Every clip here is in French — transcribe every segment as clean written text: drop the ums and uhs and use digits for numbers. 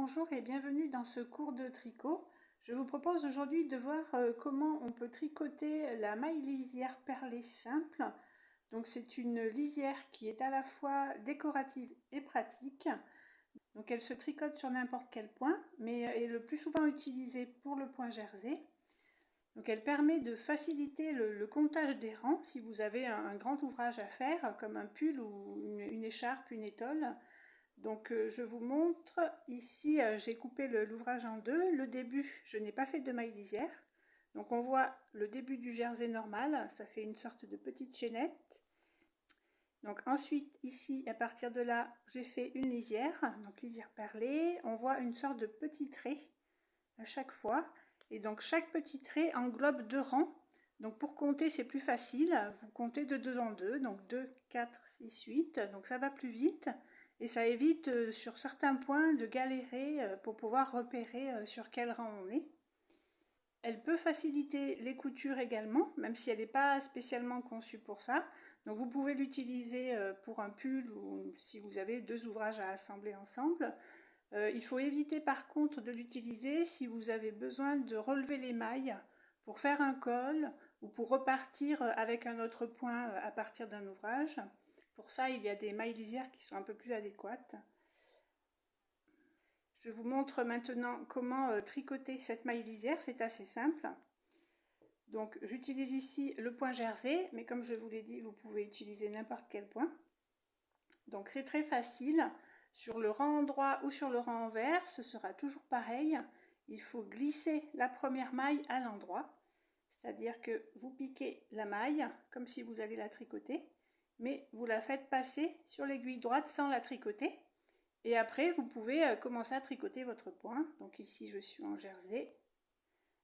Bonjour et bienvenue dans ce cours de tricot. Je vous propose aujourd'hui de voir comment on peut tricoter la maille lisière perlée simple. Donc c'est une lisière qui est à la fois décorative et pratique. Donc elle se tricote sur n'importe quel point, mais est le plus souvent utilisée pour le point jersey. Donc elle permet de faciliter le comptage des rangs si vous avez un grand ouvrage à faire, comme un pull ou une écharpe, une étole. Donc je vous montre, ici j'ai coupé l'ouvrage en deux. Le début, je n'ai pas fait de maille lisière. Donc on voit le début du jersey normal, ça fait une sorte de petite chaînette. Donc ensuite ici, à partir de là, j'ai fait une lisière, donc lisière perlée. On voit une sorte de petit trait à chaque fois. Et donc chaque petit trait englobe deux rangs. Donc pour compter, c'est plus facile. Vous comptez de 2 en 2, donc 2, 4, 6, 8. Donc ça va plus vite. Et ça évite sur certains points de galérer pour pouvoir repérer sur quel rang on est. Elle peut faciliter les coutures également, même si elle n'est pas spécialement conçue pour ça. Donc vous pouvez l'utiliser pour un pull ou si vous avez deux ouvrages à assembler ensemble. Il faut éviter par contre de l'utiliser si vous avez besoin de relever les mailles pour faire un col ou pour repartir avec un autre point à partir d'un ouvrage. Pour ça, il y a des mailles lisières qui sont un peu plus adéquates. Je vous montre maintenant comment tricoter cette maille lisière, c'est assez simple. Donc j'utilise ici le point jersey, mais comme je vous l'ai dit, vous pouvez utiliser n'importe quel point. Donc c'est très facile, sur le rang droit ou sur le rang envers, ce sera toujours pareil. Il faut glisser la première maille à l'endroit, c'est-à-dire que vous piquez la maille comme si vous allez la tricoter, mais vous la faites passer sur l'aiguille droite sans la tricoter. Et après, vous pouvez commencer à tricoter votre point. Donc ici, je suis en jersey.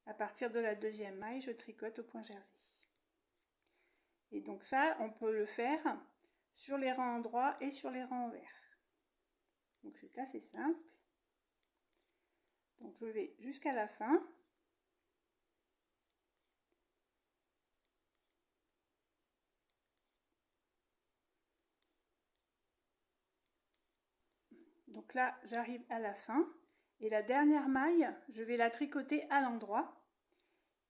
À partir de la deuxième maille, je tricote au point jersey. Et donc ça, on peut le faire sur les rangs droits et sur les rangs envers. Donc c'est assez simple. Donc je vais jusqu'à la fin. Donc là, j'arrive à la fin. Et la dernière maille, je vais la tricoter à l'endroit.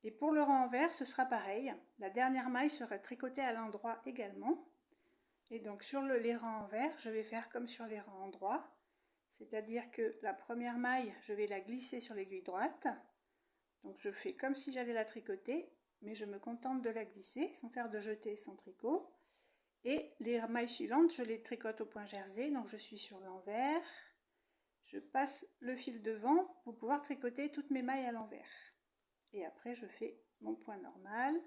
Et pour le rang envers, ce sera pareil. La dernière maille sera tricotée à l'endroit également. Et donc sur les rangs envers, je vais faire comme sur les rangs droits. C'est-à-dire que la première maille, je vais la glisser sur l'aiguille droite. Donc je fais comme si j'allais la tricoter, mais je me contente de la glisser sans faire de jeté sans tricot. Et les mailles suivantes, je les tricote au point jersey, donc je suis sur l'envers. Je passe le fil devant pour pouvoir tricoter toutes mes mailles à l'envers. Et après, je fais mon point normal.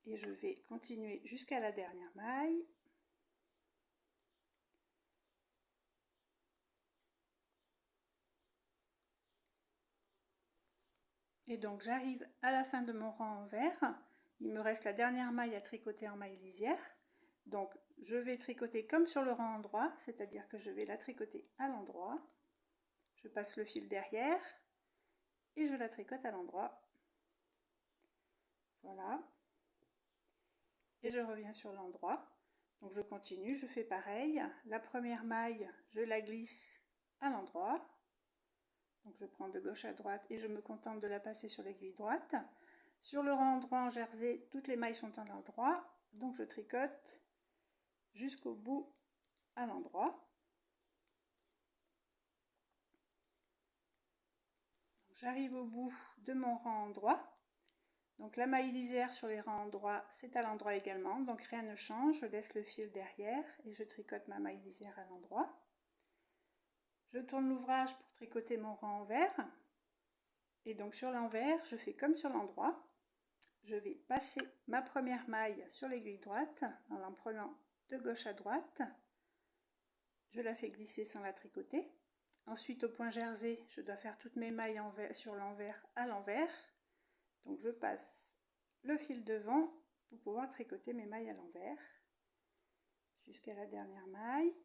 Et je vais continuer jusqu'à la dernière maille. Et donc j'arrive à la fin de mon rang envers. Il me reste la dernière maille à tricoter en maille lisière. Donc je vais tricoter comme sur le rang droit, c'est-à-dire que je vais la tricoter à l'endroit. Je passe le fil derrière et je la tricote à l'endroit. Voilà. Et je reviens sur l'endroit. Donc je continue, je fais pareil. La première maille, je la glisse à l'endroit. Donc je prends de gauche à droite et je me contente de la passer sur l'aiguille droite. Sur le rang droit en jersey, toutes les mailles sont à l'endroit. Donc je tricote jusqu'au bout à l'endroit. J'arrive au bout de mon rang droit. Donc la maille lisière sur les rangs droits, c'est à l'endroit également. Donc rien ne change, je laisse le fil derrière et je tricote ma maille lisière à l'endroit. Je tourne l'ouvrage pour tricoter mon rang envers. Et donc sur l'envers, je fais comme sur l'endroit. Je vais passer ma première maille sur l'aiguille droite en la prenant de gauche à droite. Je la fais glisser sans la tricoter. Ensuite au point jersey, je dois faire toutes mes mailles sur l'envers à l'envers. Donc je passe le fil devant pour pouvoir tricoter mes mailles à l'envers jusqu'à la dernière maille.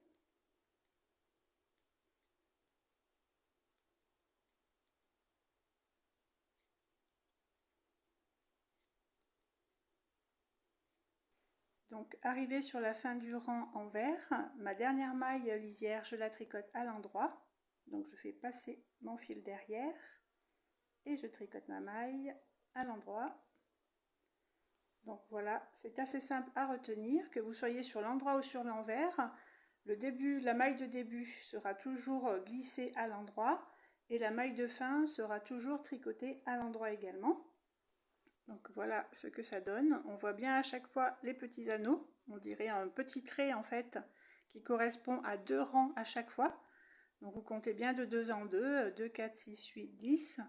Donc arrivé sur la fin du rang en vert, ma dernière maille lisière, je la tricote à l'endroit. Donc je fais passer mon fil derrière et je tricote ma maille à l'endroit. Donc voilà, c'est assez simple à retenir, que vous soyez sur l'endroit ou sur l'envers. Le début, la maille de début sera toujours glissée à l'endroit et la maille de fin sera toujours tricotée à l'endroit également. Donc voilà ce que ça donne. On voit bien à chaque fois les petits anneaux. On dirait un petit trait en fait qui correspond à 2 rangs à chaque fois. Donc vous comptez bien de 2 en 2, 2, 4, 6, 8, 10.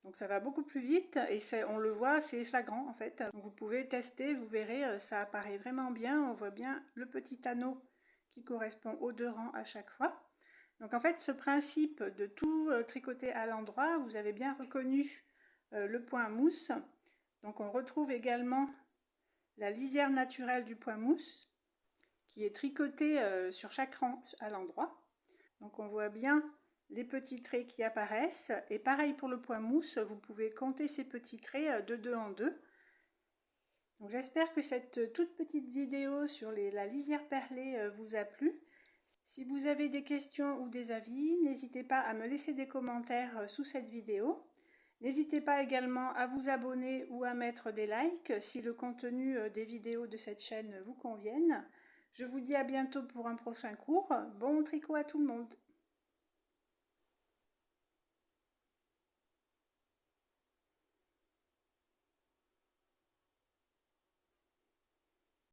Donc ça va beaucoup plus vite et on le voit, c'est flagrant en fait. Donc vous pouvez tester, vous verrez, ça apparaît vraiment bien. On voit bien le petit anneau qui correspond aux 2 rangs à chaque fois. Donc en fait, ce principe de tout tricoter à l'endroit, vous avez bien reconnu le point mousse. Donc on retrouve également la lisière naturelle du point mousse qui est tricotée sur chaque rang à l'endroit. Donc on voit bien les petits traits qui apparaissent et pareil pour le point mousse, vous pouvez compter ces petits traits de 2 en 2. Donc j'espère que cette toute petite vidéo sur la lisière perlée vous a plu. Si vous avez des questions ou des avis, n'hésitez pas à me laisser des commentaires sous cette vidéo. N'hésitez pas également à vous abonner ou à mettre des likes si le contenu des vidéos de cette chaîne vous conviennent. Je vous dis à bientôt pour un prochain cours. Bon tricot à tout le monde!